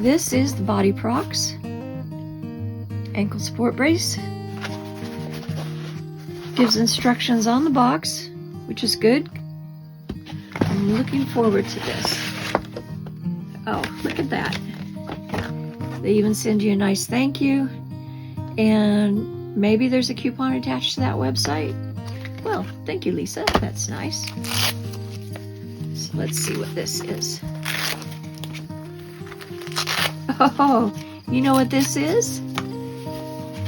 This is the Body Prox ankle support brace. Gives instructions on the box, which is good. I'm looking forward to this. Oh, look at that. They even send you a nice thank you, and maybe there's a coupon attached to that website. Well, thank you, Lisa. That's nice. So let's see what this is. Oh, you know what this is?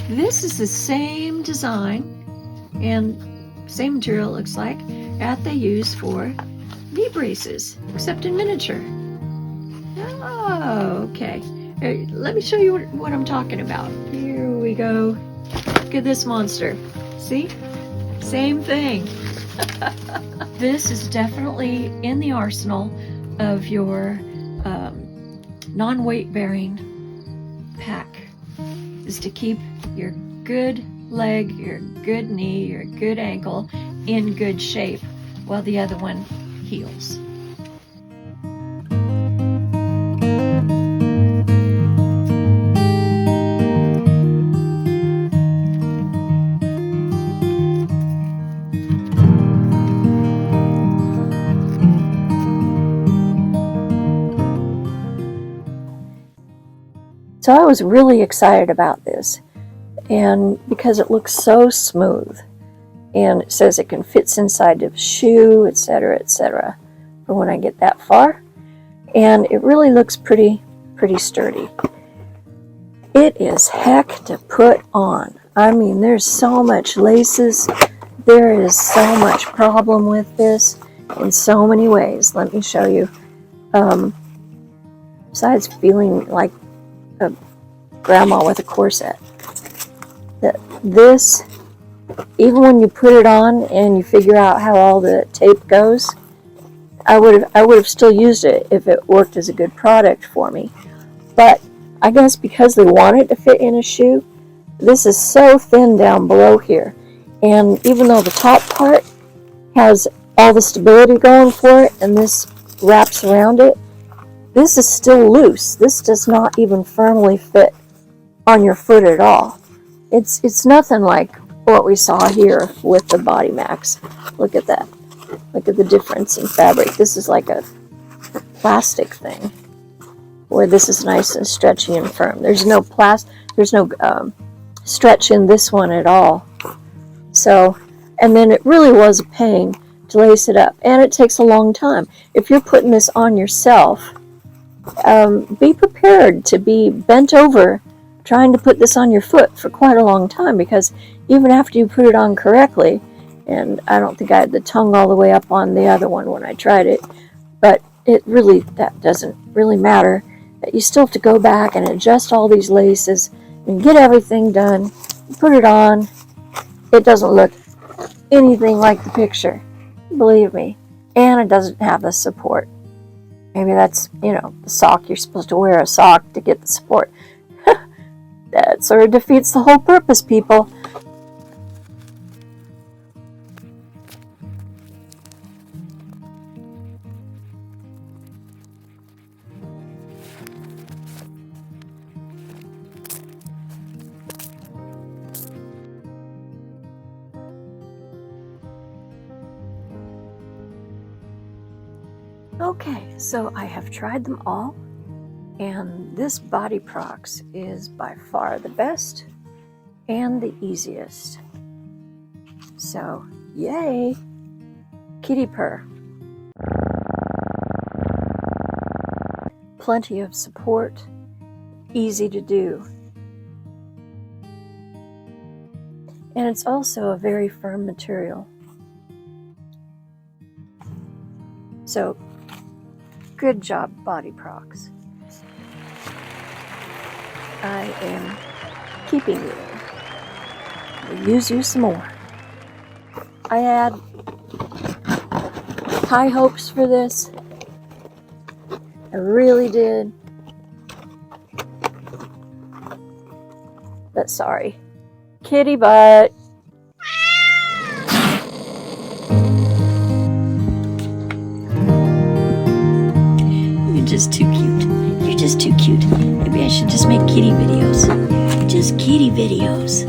This is the same design and same material, it looks like, that they use for knee braces, except in miniature. Oh, okay. Let me show you what I'm talking about. Here we go. Look at this monster. See? Same thing. This is definitely in the arsenal of your non-weight bearing pack, is to keep your good leg, your good knee, your good ankle in good shape while the other one heals. So I was really excited about this, and because it looks so smooth, and it says it can fit inside the shoe, etc., for when I get that far, and it really looks pretty sturdy. It is heck to put on. I mean, there's so much laces, there is so much problem with this in so many ways. Let me show you. Besides feeling like a grandma with a corset, this, even when you put it on and you figure out how all the tape goes, I would have still used it if it worked as a good product for me. But I guess because they want it to fit in a shoe, this is so thin down below here, and even though the top part has all the stability going for it and this wraps around it, this is still loose. This does not even firmly fit on your foot at all. It's nothing like what we saw here with the Body Max. Look at that. Look at the difference in fabric. This is like a plastic thing, where this is nice and stretchy and firm. There's no stretch in this one at all. So, and then it really was a pain to lace it up, and it takes a long time. If you're putting this on yourself, be prepared to be bent over trying to put this on your foot for quite a long time, because even after you put it on correctly, and I don't think I had the tongue all the way up on the other one when I tried it, but that doesn't really matter, that you still have to go back and adjust all these laces and get everything done, put it on. It doesn't look anything like the picture, believe me, and it doesn't have the support. Maybe that's, the sock. You're supposed to wear a sock to get the support. That sort of defeats the whole purpose, people. Okay, so I have tried them all, and this Body Prox is by far the best and the easiest. So, yay! Kitty purr. Plenty of support, easy to do. And it's also a very firm material. So, good job, Body Prox. I am keeping you. I'll use you some more. I had high hopes for this. I really did. But sorry. Kitty butt. You're just too cute. You're just too cute. Maybe I should just make kitty videos. Just kitty videos.